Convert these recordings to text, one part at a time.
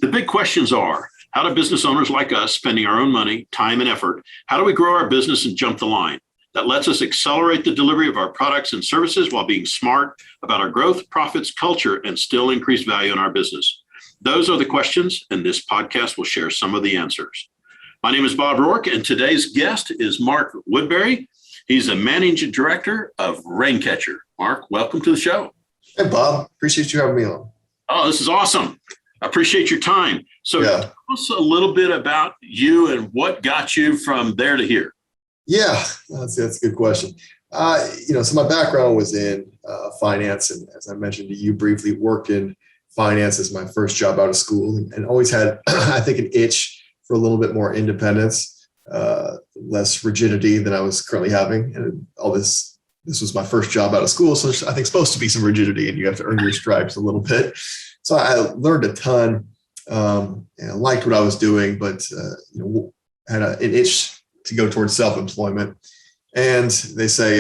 The big questions are, how do business owners like us, spending our own money, time, and effort, how do we grow our business and jump the line? That lets us accelerate the delivery of our products and services while being smart about our growth, profits, culture, and still increase value in our business. Those are the questions, and this podcast will share some of the answers. My name is Bob Roark, and today's guest is Mark Woodbury. He's a managing director of Raincatcher. Mark, welcome to the show. Hey, Bob. Appreciate you having me on. Oh, this is awesome. I appreciate your time. So tell us a little bit about you and what got you from there to here. Yeah, that's a good question. So my background was in finance, and as I mentioned to you briefly, worked in finance as my first job out of school, and always had, I think, an itch for a little bit more independence, less rigidity than I was currently having. And all this was my first job out of school, so I think supposed to be some rigidity, and you have to earn your stripes a little bit. So I learned a ton, and I liked what I was doing, but had an itch to go towards self-employment. And they say,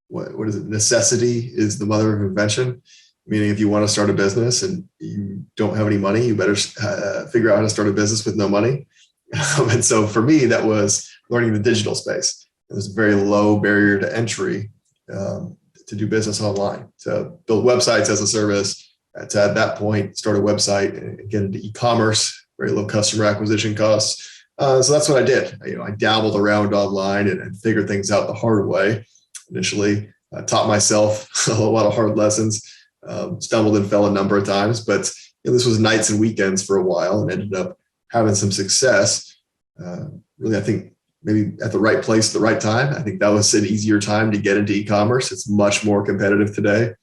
what is it? Necessity is the mother of invention. Meaning, if you want to start a business and you don't have any money, you better figure out how to start a business with no money. And so for me, that was learning the digital space. It was a very low barrier to entry to do business online, to build websites as a service. To at that point, start a website and get into e-commerce, very low customer acquisition costs. So that's what I did. I dabbled around online and figured things out the hard way. Initially, taught myself a lot of hard lessons, stumbled and fell a number of times, but this was nights and weekends for a while, and ended up having some success. Really, I think maybe at the right place at the right time. I think that was an easier time to get into e-commerce. It's much more competitive today.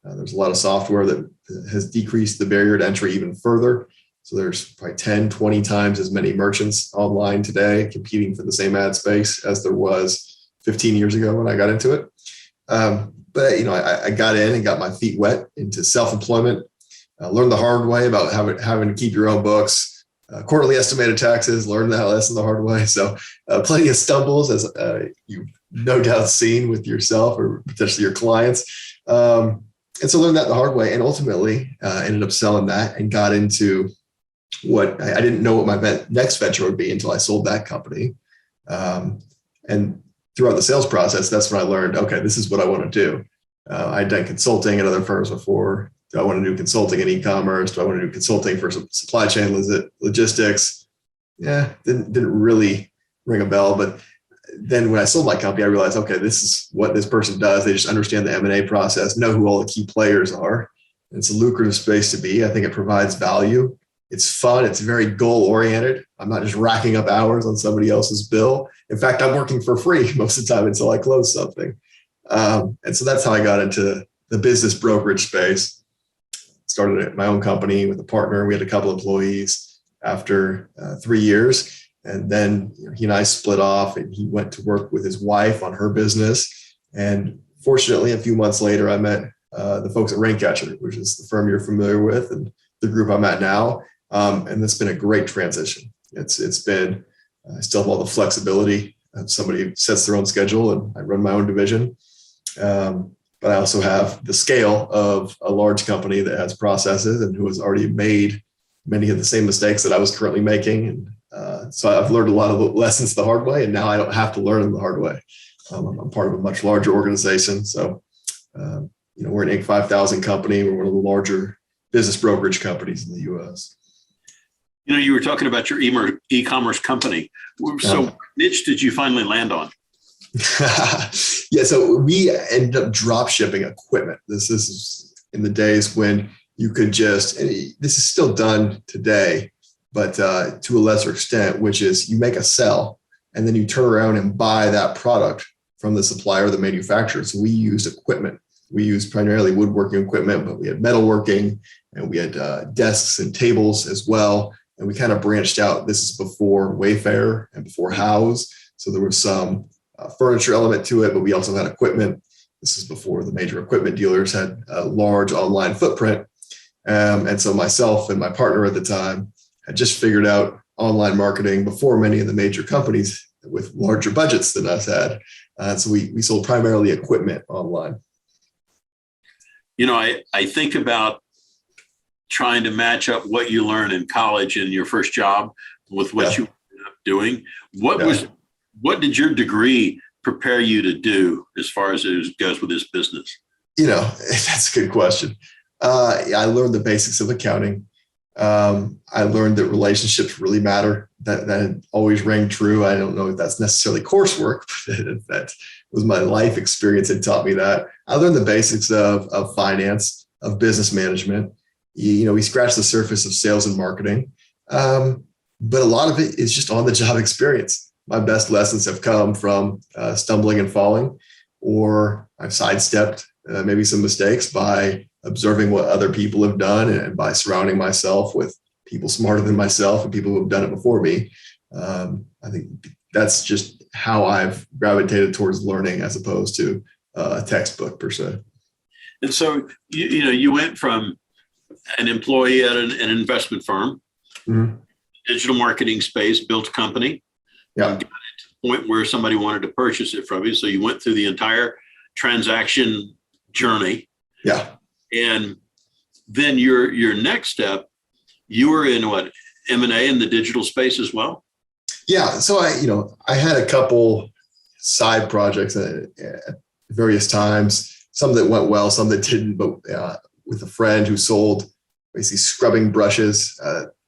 There's a lot of software that has decreased the barrier to entry even further. So there's probably 10, 20 times as many merchants online today competing for the same ad space as there was 15 years ago when I got into it. But I got in and got my feet wet into self-employment, learned the hard way about having to keep your own books, quarterly estimated taxes, learned that lesson the hard way. So plenty of stumbles, as you've no doubt seen with yourself or potentially your clients. And so learned that the hard way, and ultimately ended up selling that and got into what I didn't know what my next venture would be until I sold that company. And throughout the sales process, that's when I learned, okay, this is what I want to do. I'd done consulting at other firms before. Do I want to do consulting in e-commerce? Do I want to do consulting for some supply chain logistics? Yeah, didn't really ring a bell. But then when I sold my company, I realized, okay, this is what this person does. They just understand the M&A process, know who all the key players are. And it's a lucrative space to be. I think it provides value. It's fun. It's very goal-oriented. I'm not just racking up hours on somebody else's bill. In fact, I'm working for free most of the time until I close something. And so that's how I got into the business brokerage space. Started my own company with a partner. We had a couple employees after 3 years. And then he and I split off, and he went to work with his wife on her business. And fortunately, a few months later, I met the folks at Raincatcher, which is the firm you're familiar with, and the group I'm at now. And it's been a great transition. It's been, I still have all the flexibility. Somebody sets their own schedule, and I run my own division. But I also have the scale of a large company that has processes and who has already made many of the same mistakes that I was currently making. And so I've learned a lot of lessons the hard way, and now I don't have to learn them the hard way. I'm part of a much larger organization. So, we're an Inc. 5000 company. We're one of the larger business brokerage companies in the U.S. You were talking about your e-commerce company. So what niche did you finally land on? Yeah, so we ended up drop shipping equipment. This is in the days when you could just, and this is still done today, but to a lesser extent, which is you make a sell and then you turn around and buy that product from the supplier or the manufacturer. So we used equipment. We used primarily woodworking equipment, but we had metalworking, and we had desks and tables as well. And we kind of branched out. This is before Wayfair and before House. So there was some furniture element to it, but we also had equipment. This is before the major equipment dealers had a large online footprint. And so myself and my partner at the time had just figured out online marketing before many of the major companies with larger budgets than us had. So we sold primarily equipment online. I think about trying to match up what you learned in college and your first job with what you ended up doing. What did your degree prepare you to do as far as it goes with this business? That's a good question. I learned the basics of accounting. I learned that relationships really matter. That always rang true. I don't know if that's necessarily coursework, but that was my life experience that taught me that. I learned the basics of finance, of business management. We scratched the surface of sales and marketing, but a lot of it is just on the job experience. My best lessons have come from stumbling and falling, or I've sidestepped maybe some mistakes by observing what other people have done and by surrounding myself with people smarter than myself and people who have done it before me. I think that's just how I've gravitated towards learning as opposed to a textbook per se. And so, you went from an employee at an investment firm, digital marketing space, built a company, got it to the point where somebody wanted to purchase it from you. So you went through the entire transaction journey. Yeah. And then your next step, you were in what, M&A in the digital space as well? Yeah. So I had a couple side projects at various times, some that went well, some that didn't, but with a friend who sold basically scrubbing brushes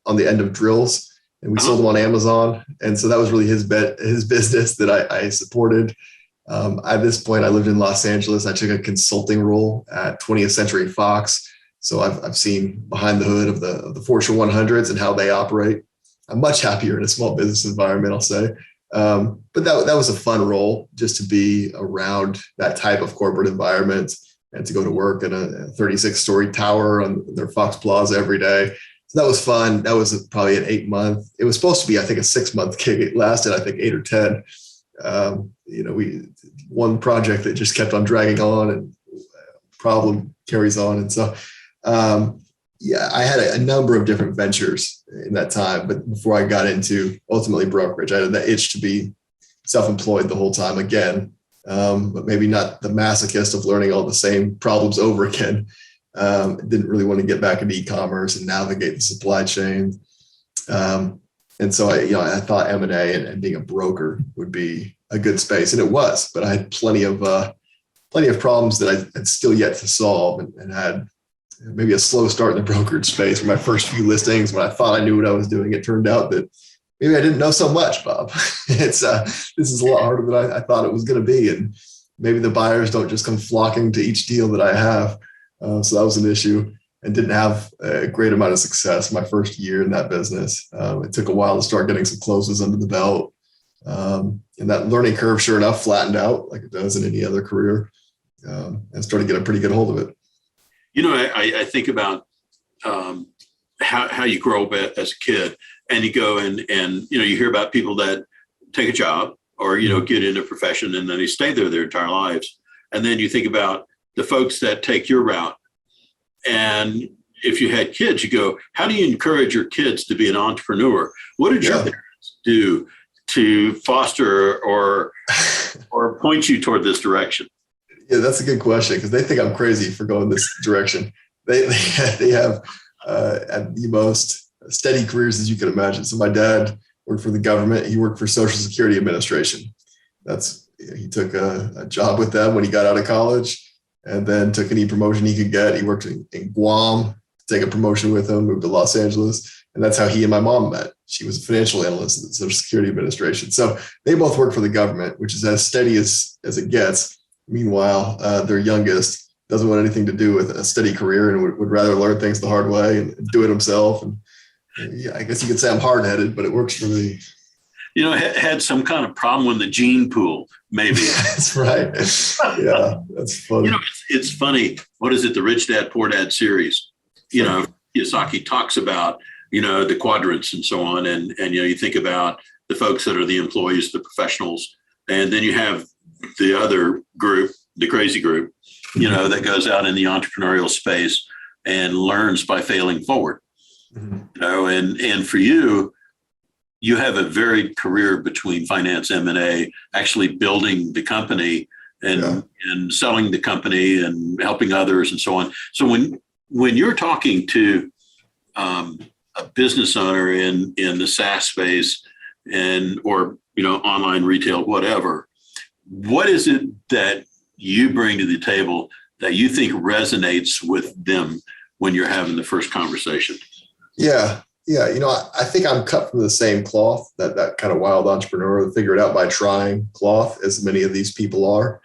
on the end of drills, and we sold them on Amazon. And so that was really his business that I supported. At this point, I lived in Los Angeles. I took a consulting role at 20th Century Fox. So I've seen behind the hood of the Fortune 100s and how they operate. I'm much happier in a small business environment, I'll say. But that was a fun role, just to be around that type of corporate environment and to go to work in a 36-story tower on their Fox Plaza every day. So that was fun. That was probably an 8-month. It was supposed to be, I think, a 6-month gig. It lasted, I think, 8 or 10. We one project that just kept on dragging on, and problem carries on. And so, I had a number of different ventures in that time. But before I got into ultimately brokerage, I had that itch to be self-employed the whole time again, but maybe not the masochist of learning all the same problems over again. Didn't really want to get back into e-commerce and navigate the supply chain. And so I thought M&A and being a broker would be a good space, and it was. But I had plenty of problems that I had still yet to solve, and had maybe a slow start in the brokerage space. For my first few listings, when I thought I knew what I was doing, it turned out that maybe I didn't know so much, Bob. This is a lot harder than I thought it was going to be, and maybe the buyers don't just come flocking to each deal that I have. So that was an issue, and didn't have a great amount of success my first year in that business. It took a while to start getting some closes under the belt. And that learning curve, sure enough, flattened out like it does in any other career, and started to get a pretty good hold of it. I think about how you grow up as a kid, and you go and you hear about people that take a job or, get into a profession and then they stay there their entire lives. And then you think about the folks that take your route. And if you had kids, you go, how do you encourage your kids to be an entrepreneur? What did your parents do to foster or point you toward this direction? Yeah, that's a good question, because they think I'm crazy for going this direction. They have the most steady careers as you can imagine. So my dad worked for the government. He worked for Social Security Administration. He took a job with them when he got out of college, and then took any promotion he could get. He worked in Guam, take a promotion with him, moved to Los Angeles. And that's how he and my mom met. She was a financial analyst at the Social Security Administration. So they both work for the government, which is as steady as it gets. Meanwhile, their youngest doesn't want anything to do with a steady career and would rather learn things the hard way and do it himself. And I guess you could say I'm hard-headed, but it works for me. Had some kind of problem with the gene pool, maybe. That's right. Yeah, that's funny. It's funny. What is it? The Rich Dad, Poor Dad series. Kiyosaki talks about, the quadrants and so on. And you think about the folks that are the employees, the professionals, and then you have the other group, the crazy group, that goes out in the entrepreneurial space and learns by failing forward. Mm-hmm. And for you have a varied career between finance, M&A, actually building the company and selling the company and helping others and so on. So when you're talking to a business owner in the SaaS space or online retail, whatever, what is it that you bring to the table that you think resonates with them when you're having the first conversation? Yeah. I think I'm cut from the same cloth, that kind of wild entrepreneur that figured it out by trying cloth, as many of these people are.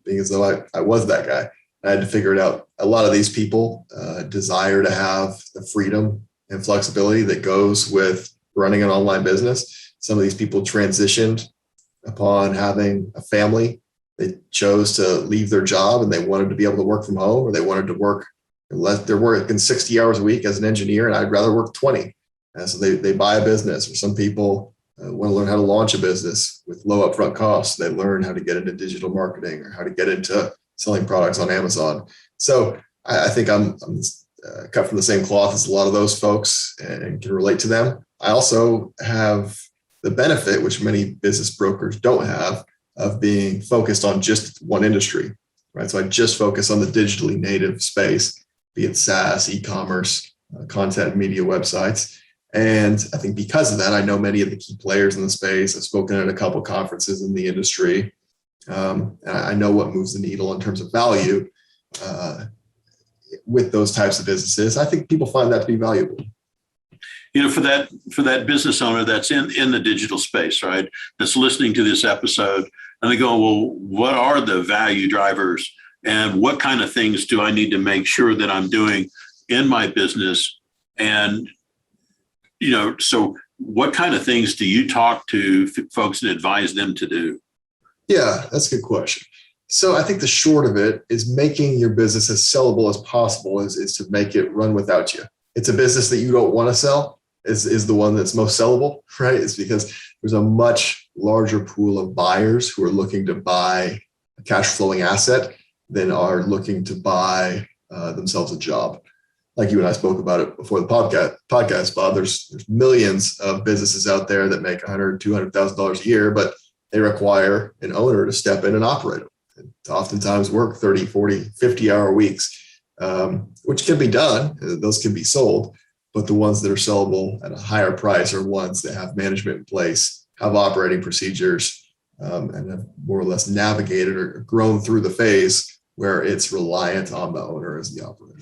Because though I was that guy, I had to figure it out. A lot of these people desire to have the freedom and flexibility that goes with running an online business. Some of these people transitioned upon having a family. They chose to leave their job and they wanted to be able to work from home, or they wanted to work they're working 60 hours a week as an engineer, and I'd rather work 20. So they buy a business, or some people want to learn how to launch a business with low upfront costs. They learn how to get into digital marketing or how to get into selling products on Amazon. So I think I'm cut from the same cloth as a lot of those folks and can relate to them. I also have the benefit, which many business brokers don't have, of being focused on just one industry, right? So I just focus on the digitally native space, be it SaaS, e-commerce, content and media websites. And I think because of that, I know many of the key players in the space. I've spoken at a couple of conferences in the industry. And I know what moves the needle in terms of value with those types of businesses. I think people find that to be valuable. For that business owner that's in the digital space, right, that's listening to this episode, and they go, well, what are the value drivers, and what kind of things do I need to make sure that I'm doing in my business? And, so what kind of things do you talk to folks and advise them to do? Yeah, that's a good question. So I think the short of it is making your business as sellable as possible is to make it run without you. It's a business that you don't want to sell is the one that's most sellable, right? It's because there's a much larger pool of buyers who are looking to buy a cash flowing asset than are looking to buy themselves a job. Like you and I spoke about it before the podcast, Bob, there's millions of businesses out there that make $100,000, $200,000 a year, but they require an owner to step in and operate them. And to oftentimes work 30, 40, 50-hour weeks, which can be done. Those can be sold. But the ones that are sellable at a higher price are ones that have management in place, have operating procedures, and have more or less navigated or grown through the phase where it's reliant on the owner as the operator.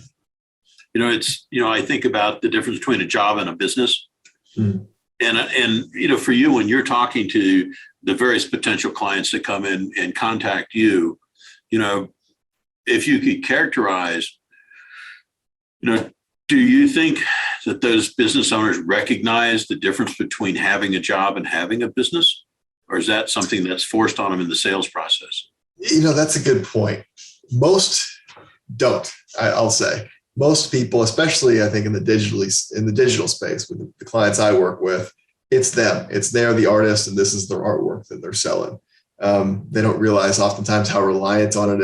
I think about the difference between a job and a business. Mm. And for you, when you're talking to the various potential clients that come in and contact you, if you could characterize, do you think that those business owners recognize the difference between having a job and having a business? Or is that something that's forced on them in the sales process? That's a good point. Most don't, I'll say. Most people, especially I think in the digital space with the clients I work with, it's them. They're the artist and this is their artwork that they're selling. They don't realize oftentimes how reliant on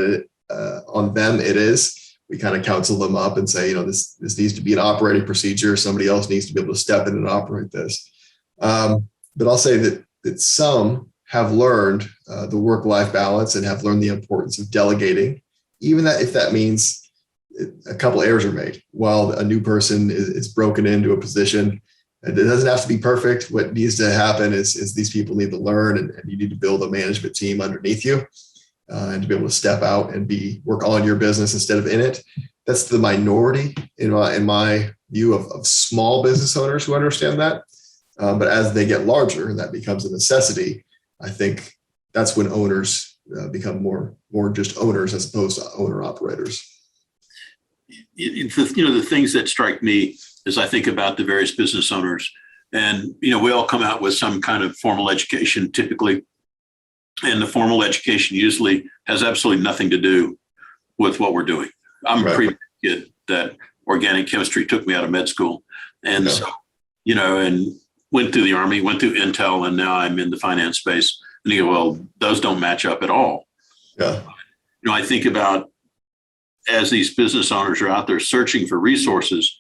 them it is. We kind of counsel them up and say, this needs to be an operating procedure. Somebody else needs to be able to step in and operate this. But I'll say that some have learned the work-life balance and have learned the importance of delegating, even if that means a couple errors are made while a new person is broken into a position. It doesn't have to be perfect. What needs to happen is these people need to learn, and you need to build a management team underneath you. And to be able to step out and work on your business instead of in it. That's the minority in my view of small business owners who understand that. But as they get larger and that becomes a necessity, I think that's when owners become more just owners as opposed to owner operators. The things that strike me as I think about the various business owners, and we all come out with some kind of formal education typically. And the formal education usually has absolutely nothing to do with what we're doing. I'm a pretty kid that organic chemistry took me out of med school. And so, and went through the Army, went through Intel, and now I'm in the finance space. And you go, well, those don't match up at all. Yeah. I think about as these business owners are out there searching for resources,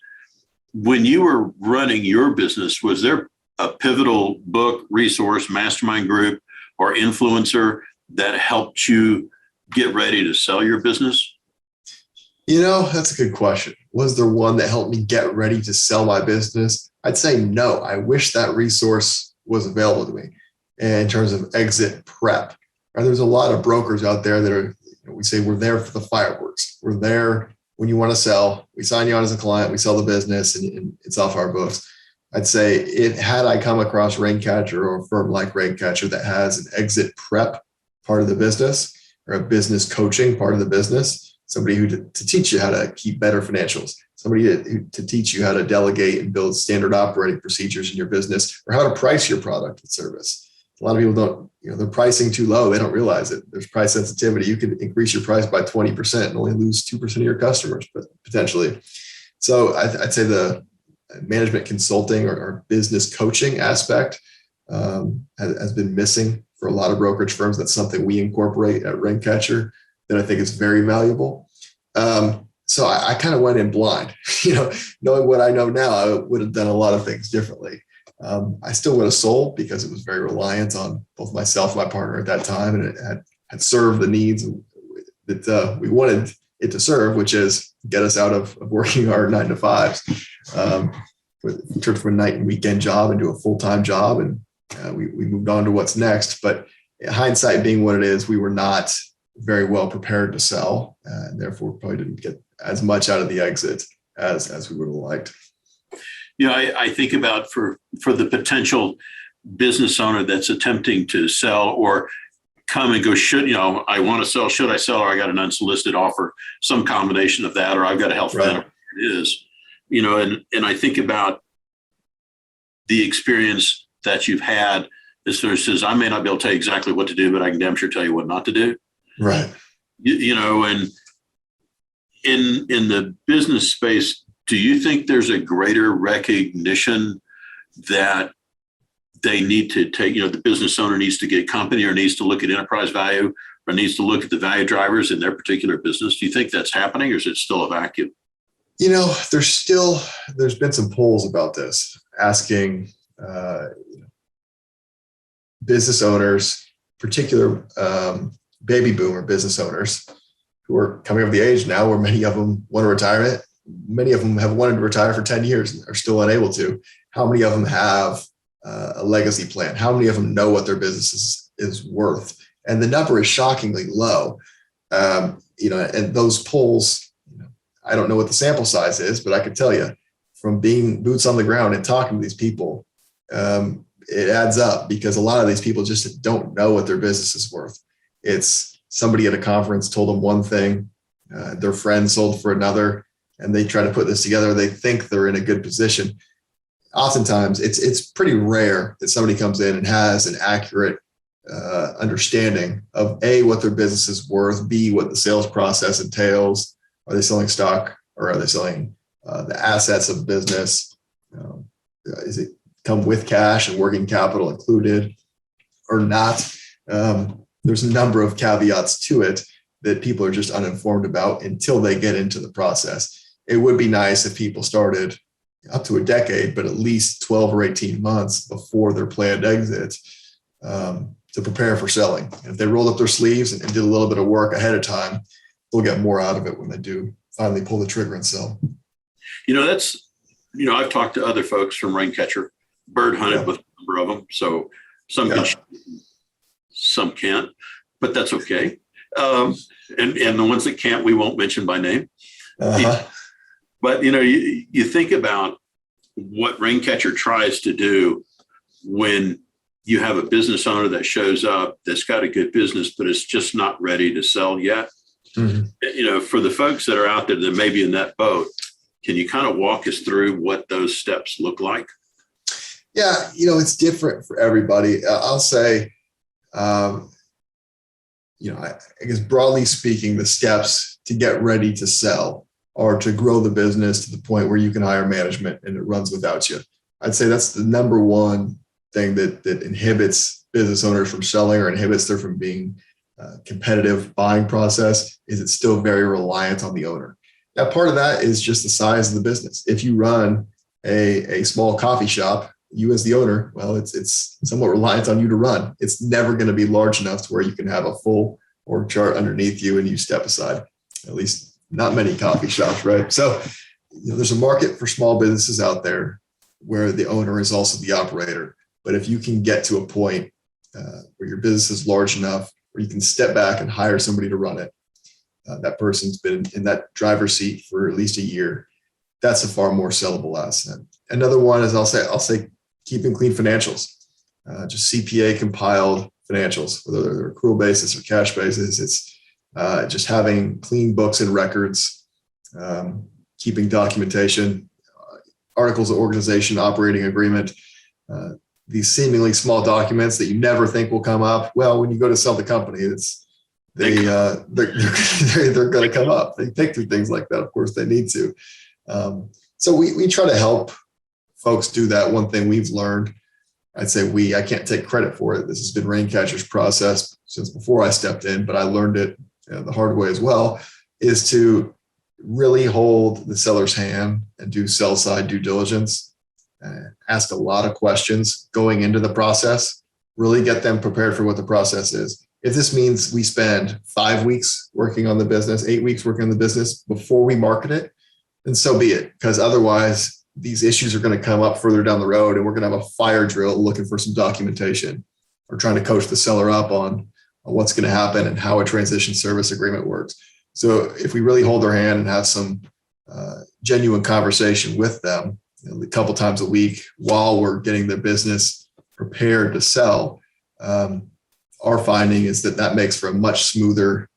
when you were running your business, was there a pivotal book, resource, mastermind group, or influencer that helped you get ready to sell your business? That's a good question. Was there one that helped me get ready to sell my business? I'd say no. I wish that resource was available to me in terms of exit prep. Right? There's a lot of brokers out there that are, we say we're there for the fireworks. We're there when you want to sell. We sign you on as a client, we sell the business, and it's off our books. I'd say had I come across Raincatcher or a firm like Raincatcher that has an exit prep part of the business or a business coaching part of the business, somebody who to teach you how to keep better financials, somebody to teach you how to delegate and build standard operating procedures in your business, or how to price your product and service. A lot of people don't, they're pricing too low. They don't realize it. There's price sensitivity. You can increase your price by 20% and only lose 2% of your customers, but potentially. So I'd say the management consulting or business coaching aspect has been missing for a lot of brokerage firms. That's something we incorporate at Raincatcher that I think is very valuable. So I kind of went in blind, knowing what I know now, I would have done a lot of things differently. I still would have sold because it was very reliant on both myself and my partner at that time, and it had served the needs that we wanted it to serve, which is get us out of working our 9 to 5s, turn from a night and weekend job into a full-time job, and we moved on to what's next. But hindsight being what it is, we were not very well prepared to sell, and therefore probably didn't get as much out of the exit as we would have liked. I think about for the potential business owner that's attempting to sell or come and go, I want to sell, should I sell, or I got an unsolicited offer, some combination of that, or I've got a health plan, it is, and I think about the experience that you've had as far as I may not be able to tell you exactly what to do, but I can damn sure tell you what not to do. Right. And in the business space, do you think there's a greater recognition that they need to take, the business owner needs to get company or needs to look at enterprise value or needs to look at the value drivers in their particular business? Do you think that's happening, or is it still a vacuum? There's been some polls about this asking business owners, particular baby boomer business owners who are coming of the age now where many of them want to retirement. Many of them have wanted to retire for 10 years and are still unable to. How many of them have a legacy plan? How many of them know what their business is worth? And the number is shockingly low. And those polls, I don't know what the sample size is, but I can tell you from being boots on the ground and talking to these people, it adds up, because a lot of these people just don't know what their business is worth. It's somebody at a conference told them one thing, their friend sold for another, and they try to put this together. They think they're in a good position. Oftentimes, it's pretty rare that somebody comes in and has an accurate understanding of A, what their business is worth, B, what the sales process entails. Are they selling stock, or are they selling the assets of the business? Is it come with cash and working capital included or not? There's a number of caveats to it that people are just uninformed about until they get into the process. It would be nice if people started up to a decade, but at least 12 or 18 months before their planned exit to prepare for selling. And if they rolled up their sleeves and did a little bit of work ahead of time, they'll get more out of it when they do finally pull the trigger and sell. I've talked to other folks from Raincatcher, bird hunted with a number of them. So some can shoot, some can't, but that's okay. And the ones that can't, we won't mention by name. But, you think about what Raincatcher tries to do when you have a business owner that shows up that's got a good business, but it's just not ready to sell yet. Mm-hmm. For the folks that are out there that may be in that boat, can you kind of walk us through what those steps look like? Yeah, it's different for everybody. I'll say, I guess broadly speaking, the steps to get ready to sell or to grow the business to the point where you can hire management and it runs without you. I'd say that's the number one thing that inhibits business owners from selling or inhibits them from being competitive buying process, is it's still very reliant on the owner. Now, part of that is just the size of the business. If you run a small coffee shop, you as the owner, well, it's somewhat reliant on you to run. It's never going to be large enough to where you can have a full org chart underneath you and you step aside. At least not many coffee shops, right? So there's a market for small businesses out there where the owner is also the operator. But if you can get to a point where your business is large enough where you can step back and hire somebody to run it, that person's been in that driver's seat for at least a year, that's a far more sellable asset. Another one is I'll say keeping clean financials, just CPA compiled financials, whether they're accrual basis or cash basis. It's just having clean books and records, keeping documentation, articles of organization, operating agreement, these seemingly small documents that you never think will come up. Well, when you go to sell the company, they're going to come up. They think through things like that. Of course, they need to. So we try to help folks do that. One thing we've learned, I'd say I can't take credit for it. This has been Raincatcher's process since before I stepped in, but I learned it the hard way as well, is to really hold the seller's hand and do sell side due diligence. Ask a lot of questions going into the process, really get them prepared for what the process is. If this means we spend 5 weeks working on the business, 8 weeks working on the business before we market it, then so be it. Because otherwise, these issues are going to come up further down the road, and we're going to have a fire drill looking for some documentation or trying to coach the seller up on what's going to happen and how a transition service agreement works. So if we really hold their hand and have some genuine conversation with them, a couple times a week while we're getting their business prepared to sell, our finding is that makes for a much smoother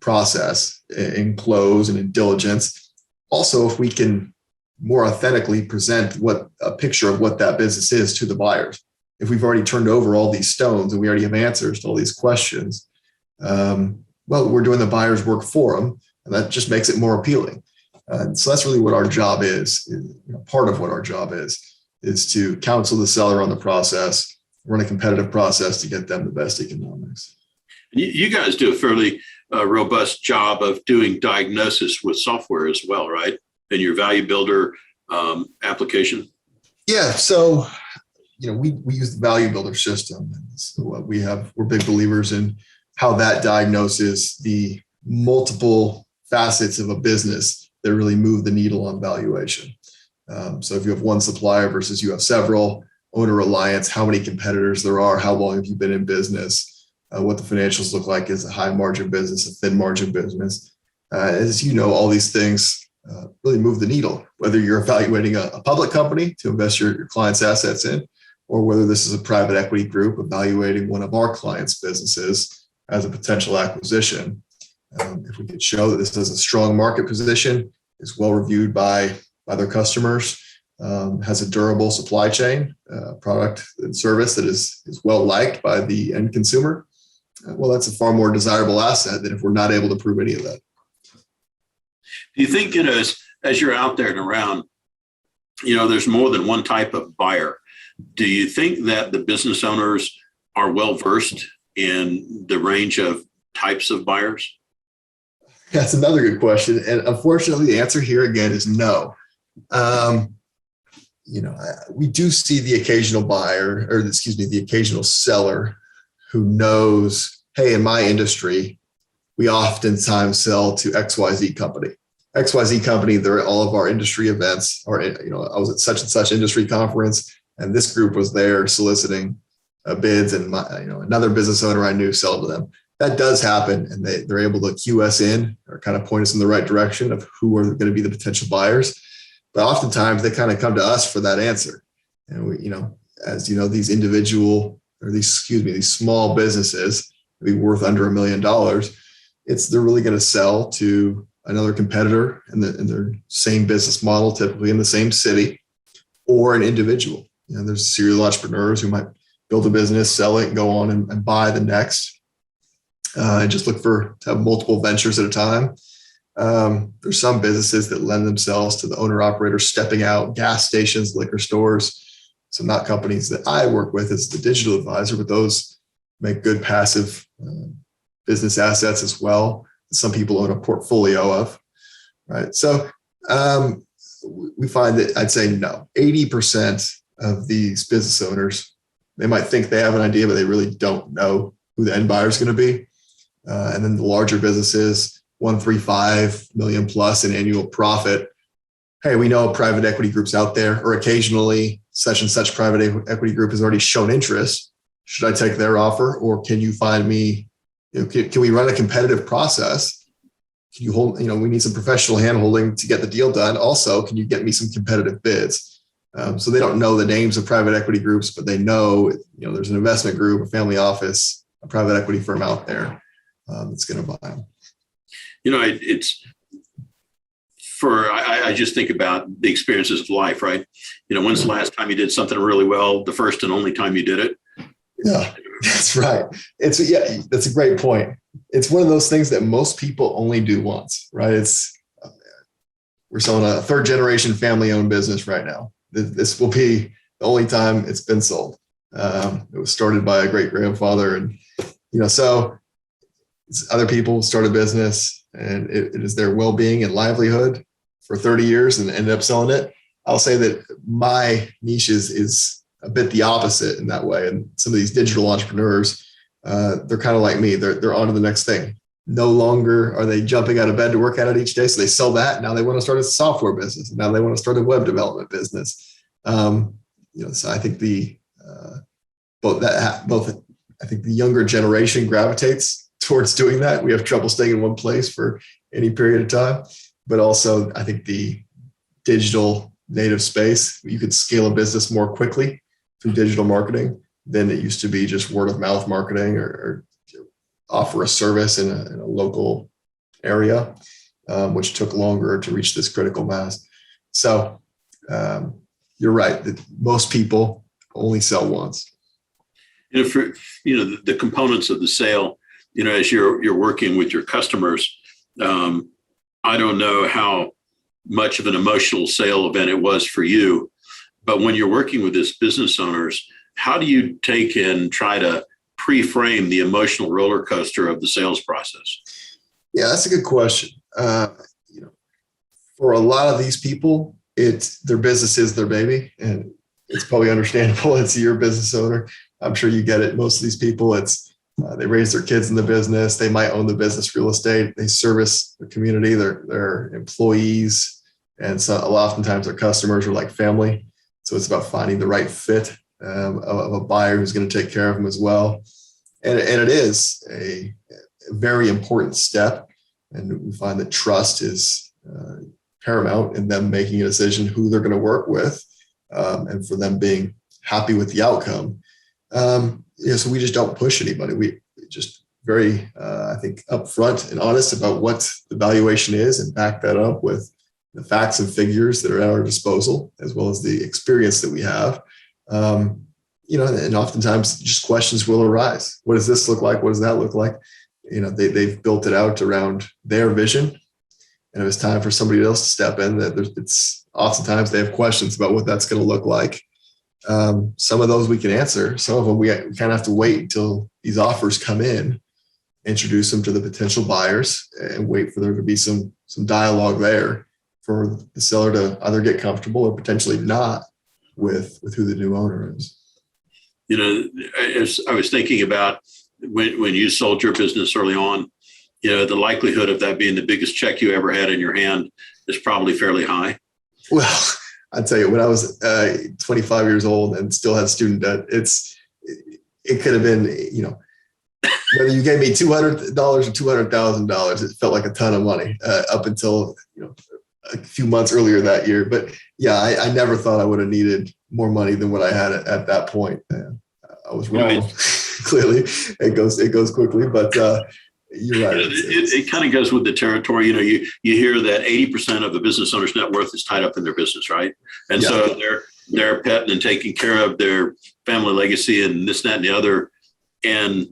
process in close and in diligence. Also, if we can more authentically present a picture of what that business is to the buyers. If we've already turned over all these stones and we already have answers to all these questions, we're doing the buyer's work for them, and that just makes it more appealing. So that's really what our job is. Part of what our job is to counsel the seller on the process, run a competitive process to get them the best economics. You guys do a fairly robust job of doing diagnosis with software as well, right? In your value builder application. Yeah. So, we use the value builder system. So we're big believers in how that diagnoses the multiple facets of a business that really move the needle on valuation. So if you have one supplier versus you have several, owner reliance, how many competitors there are, how long have you been in business, what the financials look like is a high margin business, a thin margin business. As you know, all these things really move the needle, whether you're evaluating a public company to invest your client's assets in, or whether this is a private equity group evaluating one of our clients' businesses as a potential acquisition. If we could show that this has a strong market position, is well reviewed by their customers, has a durable supply chain, product and service that is well liked by the end consumer, well, that's a far more desirable asset than if we're not able to prove any of that. Do you think, as you're out there and around, there's more than one type of buyer? Do you think that the business owners are well versed in the range of types of buyers? That's another good question. And unfortunately, the answer here again is no. We do see the occasional buyer, the occasional seller who knows, hey, in my industry, we oftentimes sell to XYZ company. XYZ company, they're at all of our industry events, or, I was at such and such industry conference, and this group was there soliciting bids, and another business owner I knew sell to them. That does happen, and they're able to cue us in or kind of point us in the right direction of who are going to be the potential buyers. But oftentimes they kind of come to us for that answer. And we, these these small businesses be worth under $1 million. They're really going to sell to another competitor in their same business model, typically in the same city, or an individual. There's serial entrepreneurs who might build a business, sell it, and go on and buy the next. And just look to have multiple ventures at a time. There's some businesses that lend themselves to the owner operator stepping out, gas stations, liquor stores. So not companies that I work with as the digital advisor, but those make good passive business assets as well. Some people own a portfolio of, right? So we find that I'd say no, 80% of these business owners, they might think they have an idea, but they really don't know who the end buyer is going to be. And then the larger businesses, 135 million plus in annual profit. Hey, we know a private equity group's out there, or occasionally such and such private equity group has already shown interest. Should I take their offer, or can you find me? Can we run a competitive process? Can you hold? We need some professional handholding to get the deal done. Also, can you get me some competitive bids? So they don't know the names of private equity groups, but they know, there's an investment group, a family office, a private equity firm out there that's going to buy them. I just think about the experiences of life, right? When's the last time you did something really well? The first and only time you did it? Yeah, that's right. That's a great point. It's one of those things that most people only do once, right? We're selling a third generation family owned business right now. This will be the only time it's been sold. It was started by a great grandfather, and so other people start a business, and it is their well-being and livelihood for 30 years and ended up selling it. I'll say that my niche is a bit the opposite in that way. And some of these digital entrepreneurs, they're kind of like me. They're on to the next thing. No longer are they jumping out of bed to work at it each day. So they sell that. Now they want to start a software business. And now they want to start a web development business. So I think I think the younger generation gravitates towards doing that. We have trouble staying in one place for any period of time. But also, I think the digital native space, you could scale a business more quickly through digital marketing than it used to be just word of mouth marketing or offer a service in a local area, which took longer to reach this critical mass. So you're right that most people only sell once. For the components of the sale, as you're working with your customers, I don't know how much of an emotional sale event it was for you, but when you're working with these business owners, how do you take and try to pre-frame the emotional roller coaster of the sales process? Yeah, that's a good question. For a lot of these people, their business is their baby, and it's probably understandable. It's your business owner. I'm sure you get it. Most of these people, they raise their kids in the business. They might own the business real estate. They service the community, their employees, and so oftentimes their customers are like family. So it's about finding the right fit of a buyer who's going to take care of them as well. And it is a very important step. And we find that trust is paramount in them making a decision who they're going to work with, and for them being happy with the outcome. So we just don't push anybody. We just very, I think, upfront and honest about what the valuation is, and back that up with the facts and figures that are at our disposal, as well as the experience that we have. And oftentimes just questions will arise. What does this look like? What does that look like? They've built it out around their vision, and if it's time for somebody else to step in, it's oftentimes they have questions about what that's going to look like. Some of those we can answer. Some of them we kind of have to wait until these offers come in, introduce them to the potential buyers, and wait for there to be some dialogue there for the seller to either get comfortable or potentially not with who the new owner is. As I was thinking about when you sold your business early on, the likelihood of that being the biggest check you ever had in your hand is probably fairly high. Well, I'll tell you, when I was 25 years old and still had student debt, it could have been, whether you gave me $200 or $200,000, it felt like a ton of money up until, a few months earlier that year. But yeah, I never thought I would have needed more money than what I had at that point. I was wrong. Clearly, it goes quickly, but you're right. It kind of goes with the territory. You hear that 80% of the business owner's net worth is tied up in their business, right? And so they're petting and taking care of their family legacy and this, that, and the other. And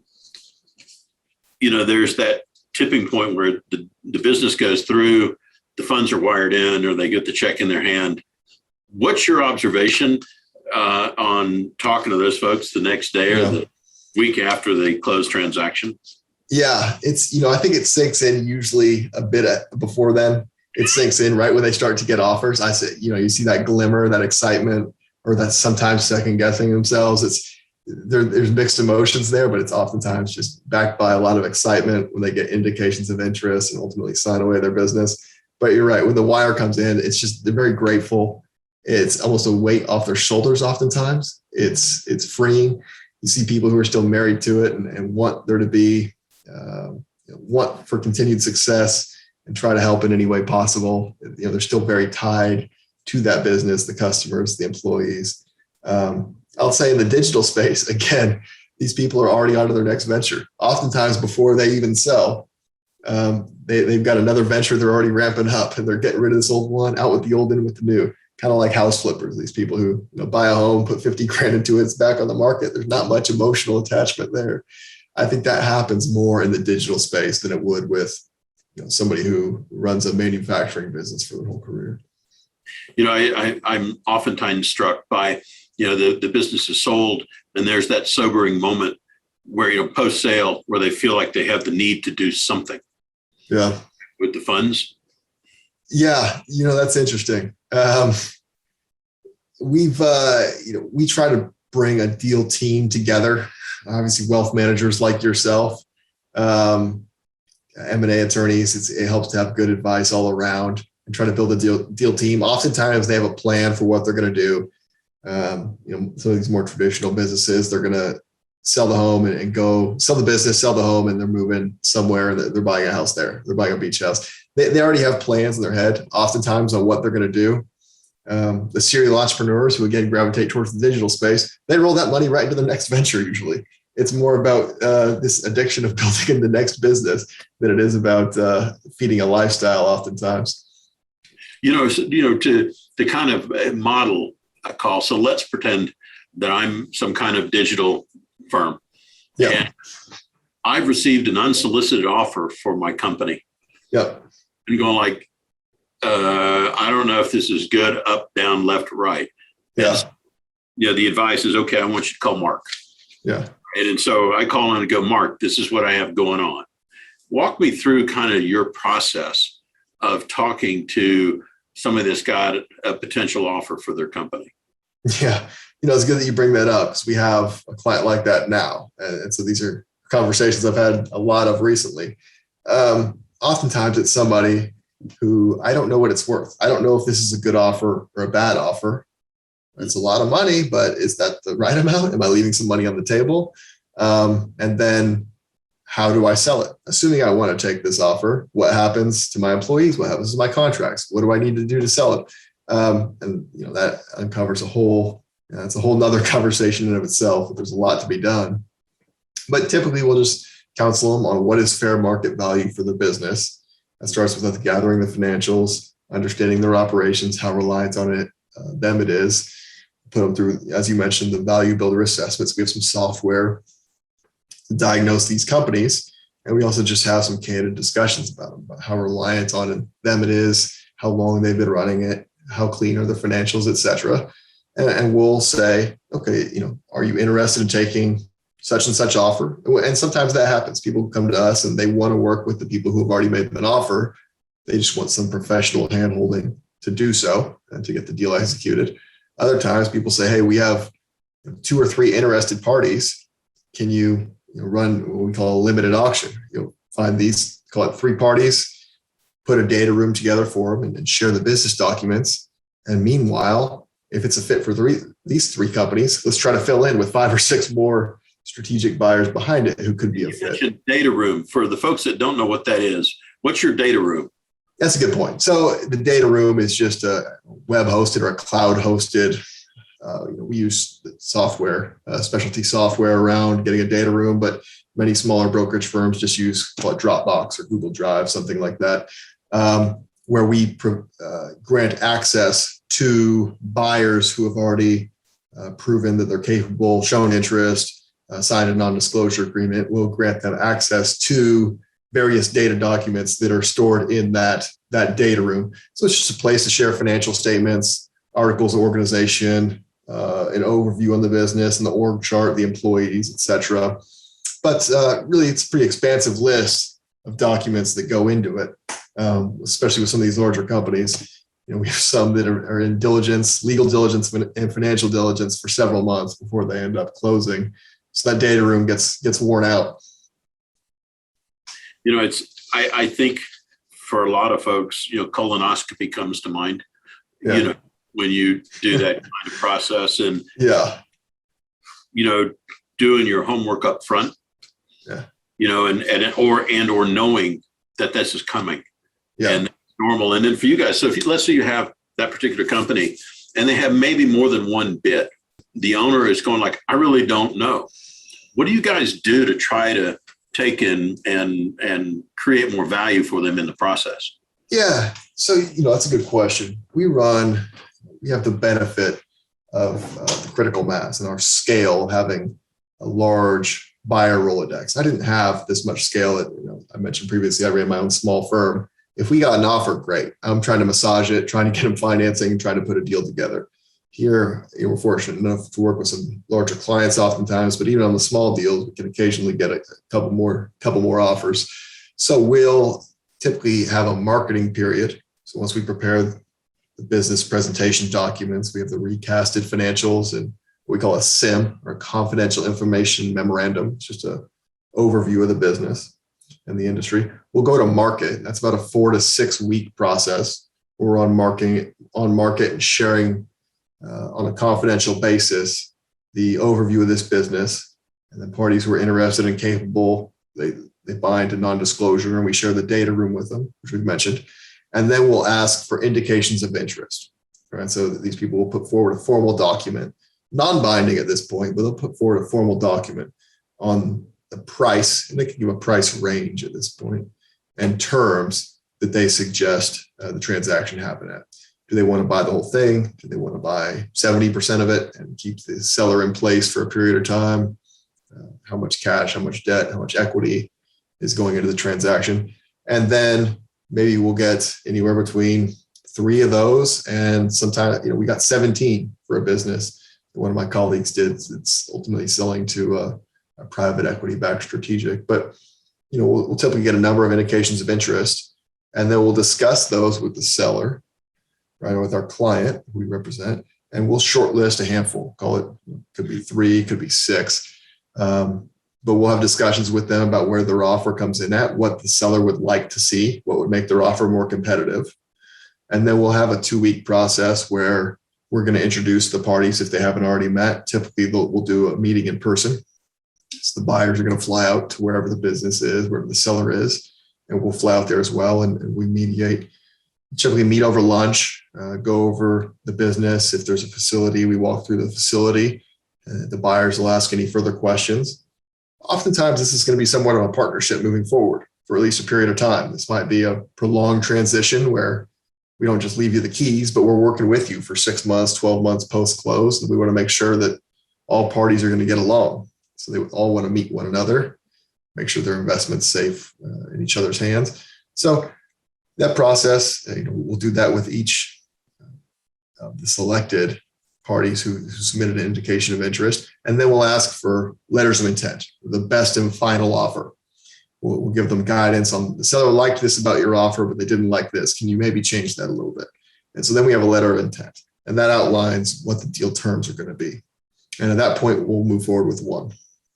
there's that tipping point where the business goes through, the funds are wired in, or they get the check in their hand. What's your observation on talking to those folks the next day or the week after they close transaction? Yeah, I think it sinks in usually a bit before then. It sinks in right when they start to get offers. I say, you see that glimmer, that excitement, or that sometimes second guessing themselves. there's mixed emotions there, but it's oftentimes just backed by a lot of excitement when they get indications of interest and ultimately sign away their business. But you're right, when the wire comes in, it's just, they're very grateful. It's almost a weight off their shoulders oftentimes. It's freeing. You see people who are still married to it and want there to be, want for continued success and try to help in any way possible. They're still very tied to that business, the customers, the employees. I'll say in the digital space, again, these people are already on to their next venture. Oftentimes before they even sell, they've got another venture they're already ramping up and they're getting rid of this old one, out with the old, in with the new. Kind of like house flippers, these people who buy a home, put 50 grand into it, it's back on the market. There's not much emotional attachment there. I think that happens more in the digital space than it would with somebody who runs a manufacturing business for their whole career. I'm oftentimes struck by, the business is sold and there's that sobering moment where, post sale, where they feel like they have the need to do something. Yeah. With the funds. Yeah. That's interesting. We try to bring a deal team together. Obviously wealth managers like yourself, M&A attorneys, it helps to have good advice all around and try to build a deal team. Oftentimes they have a plan for what they're going to do. Some of these more traditional businesses, they're going to sell the home and go sell the business, sell the home, and they're moving somewhere and they're buying a house there. They're buying a beach house. They already have plans in their head, oftentimes, on what they're going to do. The serial entrepreneurs who, again, gravitate towards the digital space, they roll that money right into the next venture usually. It's more about this addiction of building in the next business than it is about feeding a lifestyle oftentimes. To kind of model a call. So let's pretend that I'm some kind of digital firm. Yeah. And I've received an unsolicited offer for my company. Yep. And going like, I don't know if this is good, up, down, left, right. Yeah. The advice is, okay, I want you to call Mark. Yeah. And so I call in and go, Mark, this is what I have going on. Walk me through kind of your process of talking to somebody that's got a potential offer for their company. Yeah. It's good that you bring that up because we have a client like that now. And so these are conversations I've had a lot of recently. Oftentimes it's somebody who I don't know what it's worth. I don't know if this is a good offer or a bad offer. It's a lot of money, but is that the right amount? Am I leaving some money on the table? And then how do I sell it? Assuming I want to take this offer, what happens to my employees? What happens to my contracts? What do I need to do to sell it? That uncovers it's a whole nother conversation in of itself. There's a lot to be done, but typically we'll just counsel them on what is fair market value for the business. That starts with us gathering the financials, understanding their operations, how reliant on them it is. Put them through, as you mentioned, the value builder assessments. We have some software to diagnose these companies. And we also just have some candid discussions about them, about how reliant on them it is, how long they've been running it, how clean are the financials, et cetera. And we'll say, okay, are you interested in taking such and such offer? And sometimes that happens. People come to us and they want to work with the people who have already made them an offer. They just want some professional handholding to do so and to get the deal executed. Other times people say, hey, we have 2 or 3 interested parties. Can you run what we call a limited auction? Find these, call it 3 parties, put a data room together for them and share the business documents. And meanwhile, if it's a fit for these 3 companies, let's try to fill in with 5 or 6 more strategic buyers behind it who could be a fit. Data room, for the folks that don't know what that is, what's your data room? That's a good point. So the data room is just a web hosted or a cloud hosted. We use software, specialty software around getting a data room, but many smaller brokerage firms just use Dropbox or Google Drive, something like that, where we grant access to buyers who have already proven that they're capable, shown interest, signed a non-disclosure agreement. We'll grant them access to various data documents that are stored in that data room. So it's just a place to share financial statements, articles of organization, an overview on the business and the org chart, the employees, et cetera. But really, it's a pretty expansive list of documents that go into it, especially with some of these larger companies. We have some that are in diligence, legal diligence and financial diligence for several months before they end up closing. So that data room gets worn out. I think for a lot of folks, colonoscopy comes to mind. Yeah. When you do that kind of process, and yeah, doing your homework up front. Yeah. Or knowing that this is coming. Yeah. And normal. And then for you guys, so let's say you have that particular company and they have maybe more than one bid. The owner is going like, I really don't know. What do you guys do to try to take in and create more value for them in the process? Yeah. So, that's a good question. We have the benefit of the critical mass and our scale of having a large buyer Rolodex. I didn't have this much scale. I mentioned previously, I ran my own small firm. If we got an offer, great. I'm trying to massage it, trying to get them financing, trying to put a deal together. Here, we're fortunate enough to work with some larger clients oftentimes, but even on the small deals, we can occasionally get a couple more offers. So we'll typically have a marketing period. So once we prepare the business presentation documents, we have the recasted financials and what we call a CIM, or confidential information memorandum. It's just an overview of the business and the industry. We'll go to market. That's about a 4 to 6 week process. We're on market and sharing on a confidential basis the overview of this business. And then parties who are interested and capable, they buy into non-disclosure, and we share the data room with them, which we've mentioned. And then we'll ask for indications of interest. Right? So these people will put forward a formal document, non-binding at this point, but they'll put forward a formal document on the price, and they can give a price range at this point, and terms that they suggest the transaction happen at. Do they want to buy the whole thing? Do they want to buy 70% of it and keep the seller in place for a period of time? How much cash, how much debt, how much equity is going into the transaction? And then maybe we'll get anywhere between 3 of those, and sometimes we got 17 for a business. One of my colleagues did. It's ultimately selling to a private equity-backed strategic. But we'll typically get a number of indications of interest, and then we'll discuss those with the seller, right, or with our client who we represent, and we'll shortlist a handful. Call it, could be 3, could be 6. But we'll have discussions with them about where their offer comes in at, what the seller would like to see, what would make their offer more competitive. And then we'll have a 2-week process where we're going to introduce the parties if they haven't already met. Typically, we'll do a meeting in person. So the buyers are going to fly out to wherever the business is, wherever the seller is, and we'll fly out there as well. And we mediate, typically meet over lunch, go over the business. If there's a facility, we walk through the facility. The buyers will ask any further questions. Oftentimes, this is going to be somewhat of a partnership moving forward for at least a period of time. This might be a prolonged transition where we don't just leave you the keys, but we're working with you for 6 months, 12 months post-close. And we want to make sure that all parties are going to get along. So they all want to meet one another, make sure their investment's safe in each other's hands. So that process, we'll do that with each of the selected parties who submitted an indication of interest. And then we'll ask for letters of intent, the best and final offer. We'll give them guidance on, the seller liked this about your offer, but they didn't like this. Can you maybe change that a little bit? And so then we have a letter of intent, and that outlines what the deal terms are going to be. And at that point, we'll move forward with one.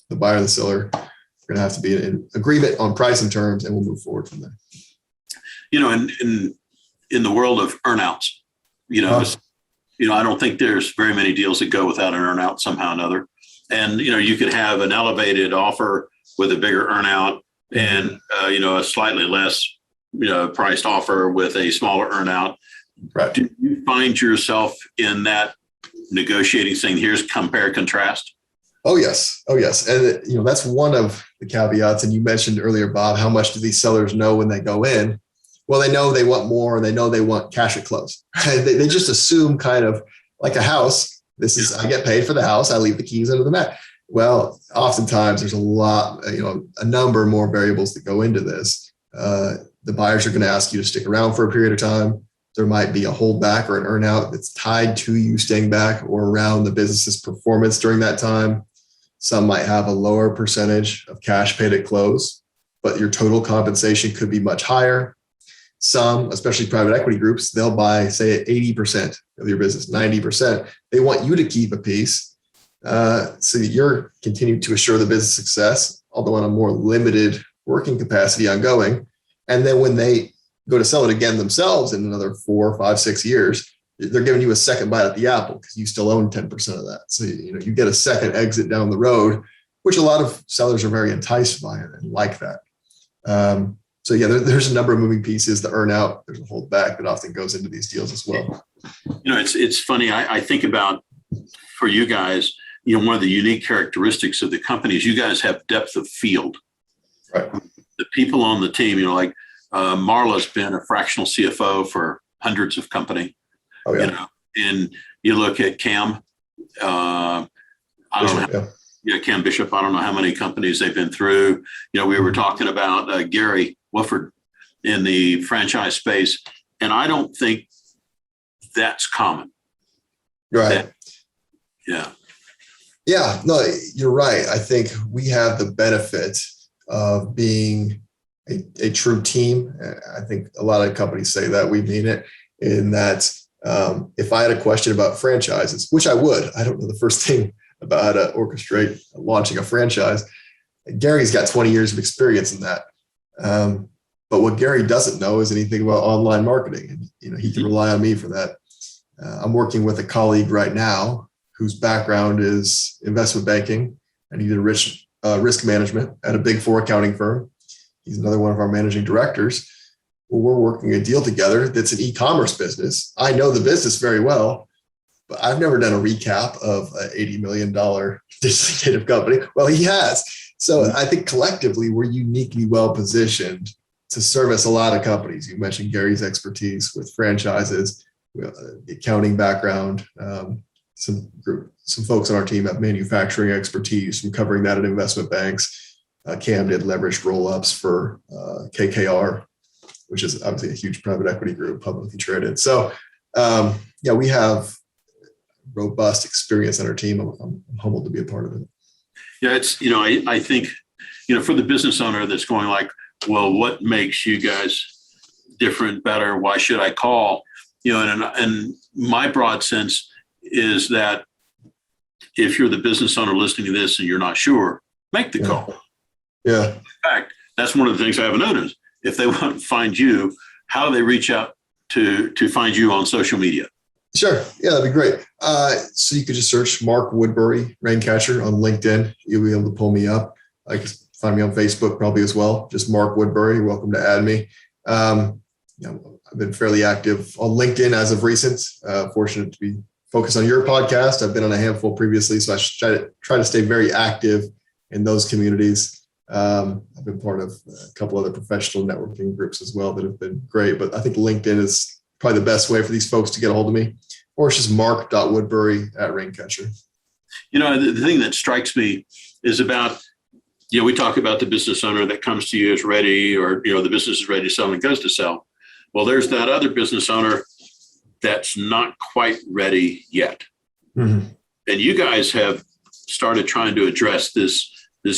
The buyer and the seller are going to have to be in agreement on price and terms, and we'll move forward from there. In the world of earnouts, I don't think there's very many deals that go without an earnout somehow or another. And, you could have an elevated offer with a bigger earnout and, a slightly less, priced offer with a smaller earnout. Right. Do you find yourself in that negotiating saying, here's compare, contrast? Oh, yes. And, that's one of the caveats. And you mentioned earlier, Bob, how much do these sellers know when they go in? Well, they know they want more, and they know they want cash at close. They just assume, kind of like a house. This is, I get paid for the house. I leave the keys under the mat. Well, oftentimes there's a number more variables that go into this. The buyers are going to ask you to stick around for a period of time. There might be a holdback or an earnout that's tied to you staying back or around the business's performance during that time. Some might have a lower percentage of cash paid at close, but your total compensation could be much higher. some, especially private equity groups, they'll buy, say, 80% of your business, 90%. They want you to keep a piece so that you're continuing to assure the business success, although on a more limited working capacity ongoing. And then when they go to sell it again themselves in another 4, 5, 6 years, they're giving you a second bite at the apple because you still own 10% of that. So, you get a second exit down the road, which a lot of sellers are very enticed by and like that. So yeah, there's a number of moving pieces, the earn out, there's a holdback that often goes into these deals as well. It's funny. I think about, for you guys, one of the unique characteristics of the company is you guys have depth of field. Right. The people on the team, like Marla's been a fractional CFO for hundreds of company. Oh yeah. And you look at Cam, I don't know. Yeah, Cam Bishop. I don't know how many companies they've been through. We were talking about Gary Wolford in the franchise space, and I don't think that's common. Right. Yeah. No, you're right. I think we have the benefit of being a true team. I think a lot of companies say that. We mean it in that if I had a question about franchises, which I would, I don't know the first thing about how to orchestrate launching a franchise. Gary's got 20 years of experience in that. But what Gary doesn't know is anything about online marketing. And, he can rely on me for that. I'm working with a colleague right now whose background is investment banking, and he did risk management at a Big Four accounting firm. He's another one of our managing directors. Well, we're working a deal together that's an e-commerce business. I know the business very well, but I've never done a recap of an $80 million digitally native company. Well, he has. So I think collectively, we're uniquely well positioned to service a lot of companies. You mentioned Gary's expertise with franchises, the accounting background. Some folks on our team have manufacturing expertise from covering that at investment banks. Cam did leveraged roll-ups for KKR, which is obviously a huge private equity group, publicly traded. So we have robust experience on our team. I'm humbled to be a part of it. Yeah, it's, I think, for the business owner that's going like, well, what makes you guys different, better? Why should I call? And my broad sense is that if you're the business owner listening to this and you're not sure, make the call. Yeah. In fact, that's one of the things I haven't noticed. If they want to find you, how do they reach out to find you on social media? Sure. Yeah, that'd be great. So you could just search Mark Woodbury, Raincatcher on LinkedIn. You'll be able to pull me up. I can find me on Facebook probably as well. Just Mark Woodbury. You're welcome to add me. I've been fairly active on LinkedIn as of recent. Fortunate to be focused on your podcast. I've been on a handful previously, so I try to stay very active in those communities. I've been part of a couple other professional networking groups as well that have been great. But I think LinkedIn is probably the best way for these folks to get a hold of me, or it's just mark.woodbury@Raincatcher. The thing that strikes me is about, we talk about the business owner that comes to you as ready, or, the business is ready to sell and goes to sell. Well, there's that other business owner that's not quite ready yet. Mm-hmm. And you guys have started trying to address this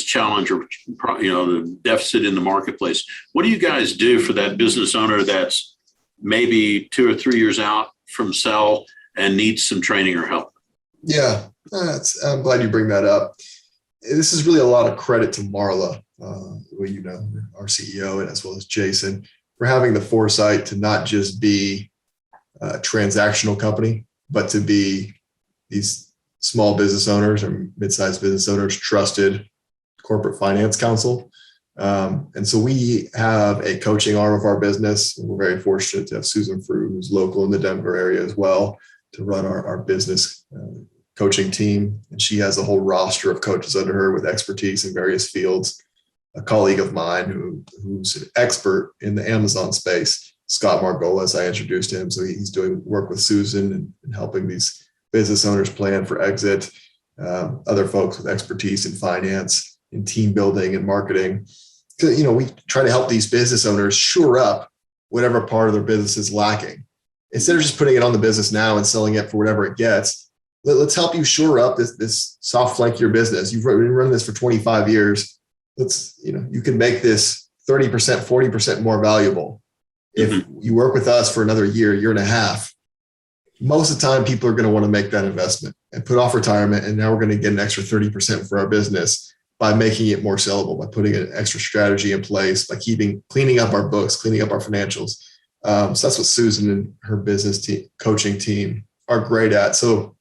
challenge, or, the deficit in the marketplace. What do you guys do for that business owner that's maybe 2 or 3 years out from sell and needs some training or help? Yeah, I'm glad you bring that up. This is really a lot of credit to Marla, our CEO, and as well as Jason, for having the foresight to not just be a transactional company, but to be these small business owners or mid-sized business owners' trusted corporate finance counsel. And so we have a coaching arm of our business. And we're very fortunate to have Susan Frew, who's local in the Denver area as well, to run our business coaching team. And she has a whole roster of coaches under her with expertise in various fields. A colleague of mine who's an expert in the Amazon space, Scott Margolis, I introduced him. So he's doing work with Susan and helping these business owners plan for exit. Other folks with expertise in finance, in team building and marketing. We try to help these business owners shore up whatever part of their business is lacking. Instead of just putting it on the business now and selling it for whatever it gets, let's help you shore up this soft flank of your business. You've been running this for 25 years. You can make this 30%, 40% more valuable. If you work with us for another year and a half, most of the time people are going to want to make that investment and put off retirement. And now we're going to get an extra 30% for our business by making it more sellable, by putting an extra strategy in place, by cleaning up our books, cleaning up our financials. So that's what Susan and her business team, coaching team are great at. So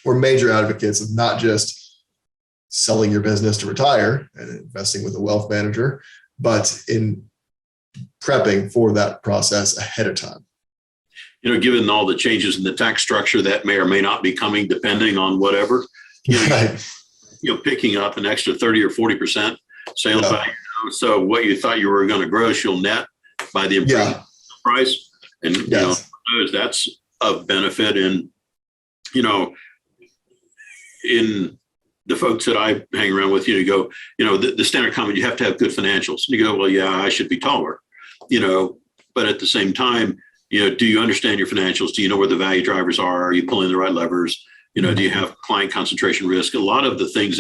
we're major advocates of not just selling your business to retire and investing with a wealth manager, but in prepping for that process ahead of time. Given all the changes in the tax structure that may or may not be coming, depending on whatever, Right. Picking up an extra 30 or 40% sales value. So what you thought you were going to gross, you'll net by the improved price. And, that's a benefit. And, in the folks that I hang around with, you go, the standard comment, you have to have good financials. And you go, well, yeah, I should be taller, but at the same time, do you understand your financials? Do you know where the value drivers are? Are you pulling the right levers? Do you have client concentration risk? A lot of the things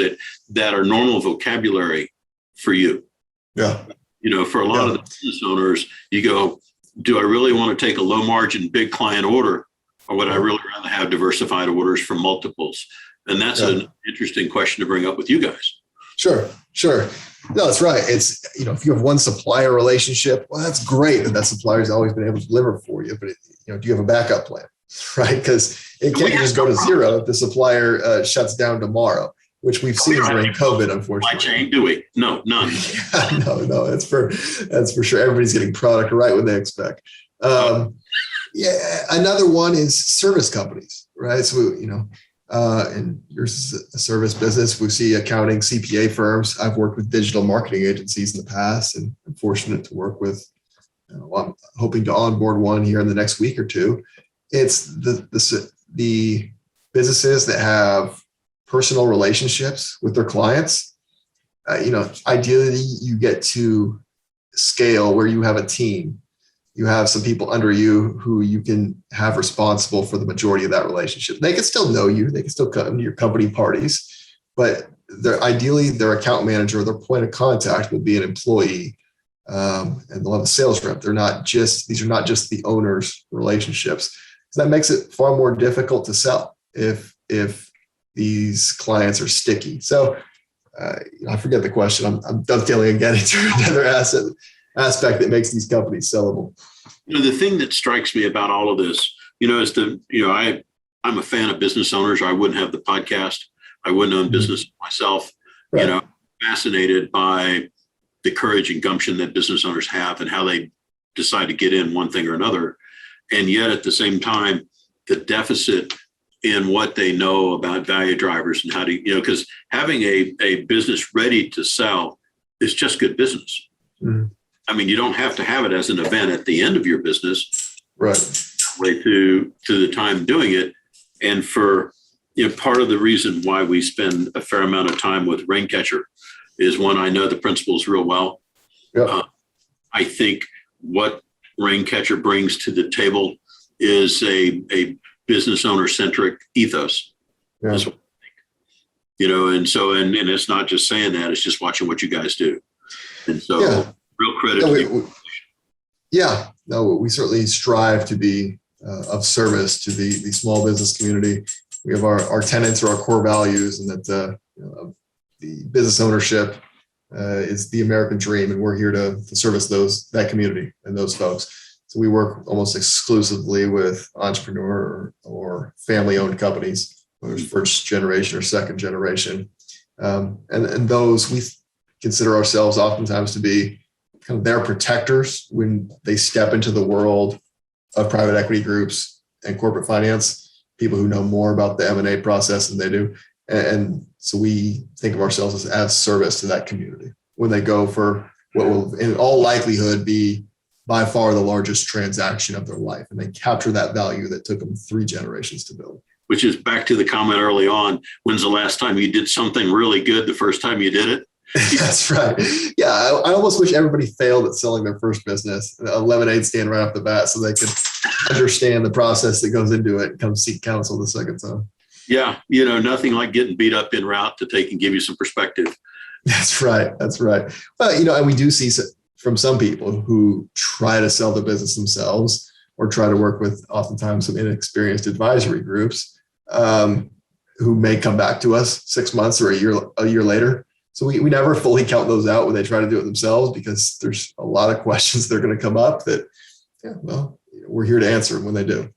that are normal vocabulary for you. Yeah. For a lot of the business owners, you go, do I really want to take a low margin, big client order, or would I really rather have diversified orders from multiples? And that's an interesting question to bring up with you guys. Sure. No, that's right. It's, if you have one supplier relationship, well, that's great that supplier's always been able to deliver for you. But, do you have a backup plan? Right? Because it can't just go to zero if the supplier shuts down tomorrow, which we've seen during COVID, unfortunately. Supply chain, do we? No, none. No, that's for sure. Everybody's getting product right when they expect. Another one is service companies, right? So, and yours is a service business. We see accounting, CPA firms. I've worked with digital marketing agencies in the past, and I'm fortunate to work with, I'm hoping to onboard one here in the next week or two. It's the businesses that have personal relationships with their clients. Ideally you get to scale where you have a team. You have some people under you who you can have responsible for the majority of that relationship. They can still know you. They can still come to your company parties, but ideally their account manager or their point of contact will be an employee, and they'll have a sales rep. These are not just the owner's relationships. So that makes it far more difficult to sell if these clients are sticky. So I forget the question. I'm dovetailing again into another aspect that makes these companies sellable. The thing that strikes me about all of this, is I'm a fan of business owners, or I wouldn't have the podcast. I wouldn't own business myself. Right. Fascinated by the courage and gumption that business owners have and how they decide to get in one thing or another. And yet at the same time, the deficit in what they know about value drivers and how to, because having a business ready to sell is just good business. Mm-hmm. I mean, you don't have to have it as an event at the end of your business. Right. Way to the time doing it. And for, part of the reason why we spend a fair amount of time with Raincatcher is, one, I know the principles real well. Yep. I think what Raincatcher brings to the table is a business owner centric ethos. Yeah. That's what I think. And it's not just saying that, it's just watching what you guys do. And so real credit. We certainly strive to be of service to the small business community. We have our tenets or our core values, and that the business ownership is the American dream, and we're here to service that community and those folks. So we work almost exclusively with entrepreneur or family-owned companies, whether it's first generation or second generation, and those we consider ourselves oftentimes to be kind of their protectors when they step into the world of private equity groups and corporate finance, people who know more about the M&A process than they do. And so we think of ourselves as service to that community when they go for what will in all likelihood be by far the largest transaction of their life. And they capture that value that took them 3 generations to build. Which is back to the comment early on. When's the last time you did something really good the first time you did it? That's right. Yeah, I almost wish everybody failed at selling their first business, a lemonade stand right off the bat, so they could understand the process that goes into it and come seek counsel the second time. Yeah, nothing like getting beat up en route to take and give you some perspective. That's right. Well, and we do see from some people who try to sell the business themselves or try to work with oftentimes some inexperienced advisory groups who may come back to us 6 months or a year later. So we never fully count those out when they try to do it themselves, because there's a lot of questions that are going to come up that, we're here to answer them when they do.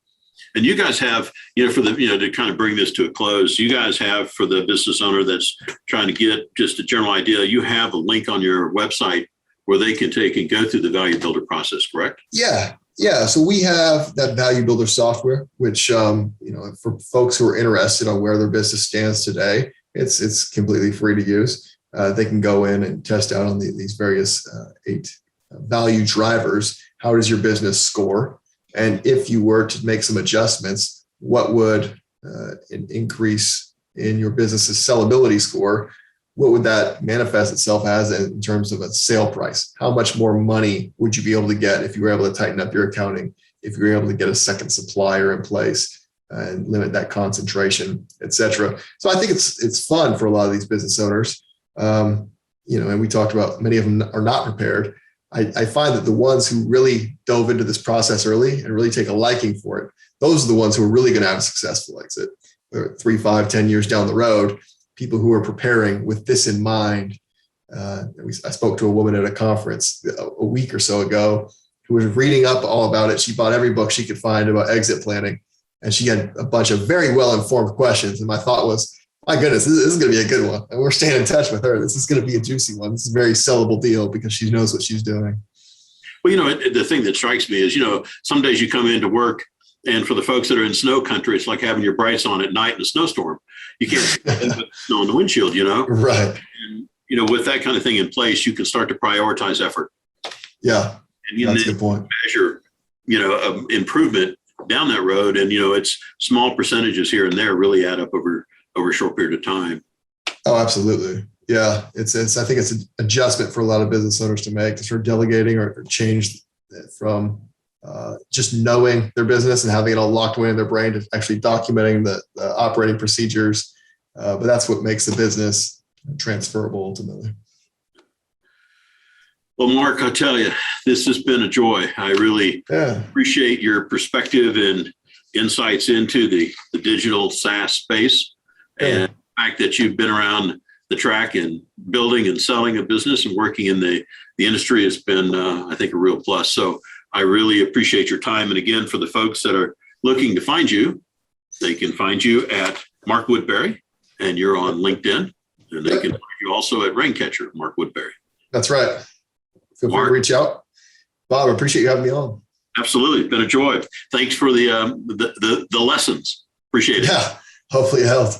And you guys have, to kind of bring this to a close, you guys have, for the business owner that's trying to get just a general idea, you have a link on your website where they can take and go through the value builder process, correct? Yeah. So we have that value builder software, which, for folks who are interested on where their business stands today, it's completely free to use. They can go in and test out on these various 8 value drivers. How does your business score? And if you were to make some adjustments, what would an increase in your business's sellability score? What would that manifest itself as in terms of a sale price? How much more money would you be able to get if you were able to tighten up your accounting, if you were able to get a second supplier in place and limit that concentration, et cetera? So I think it's fun for a lot of these business owners. And we talked about many of them are not prepared. I find that the ones who really dove into this process early and really take a liking for it, those are the ones who are really going to have a successful exit. 3, 5, 10 years down the road, people who are preparing with this in mind. I spoke to a woman at a conference a week or so ago who was reading up all about it. She bought every book she could find about exit planning, and she had a bunch of very well-informed questions. And my thought was, my goodness, this is going to be a good one. And we're staying in touch with her. This is going to be a juicy one. This is a very sellable deal because she knows what she's doing. Well, the thing that strikes me is, some days you come into work, and for the folks that are in snow country, it's like having your brights on at night in a snowstorm. You can't see snow on the windshield, Right. And, with that kind of thing in place, you can start to prioritize effort. Yeah, and that's a good point. Measure, improvement down that road. And, it's small percentages here and there really add up over a short period of time. Oh, absolutely. Yeah. I think it's an adjustment for a lot of business owners to make, to start delegating or change from just knowing their business and having it all locked away in their brain to actually documenting the operating procedures. But that's what makes the business transferable ultimately. Well, Mark, I tell you, this has been a joy. I really appreciate your perspective and insights into the digital SaaS space. And the fact that you've been around the track and building and selling a business and working in the industry has been, I think, a real plus. So I really appreciate your time. And again, for the folks that are looking to find you, they can find you at Mark Woodbury, and you're on LinkedIn. And they can find you also at Raincatcher, Mark Woodbury. That's right. Feel free to reach out. Bob, I appreciate you having me on. Absolutely. It's been a joy. Thanks for the lessons. Appreciate it. Yeah. Hopefully it helped.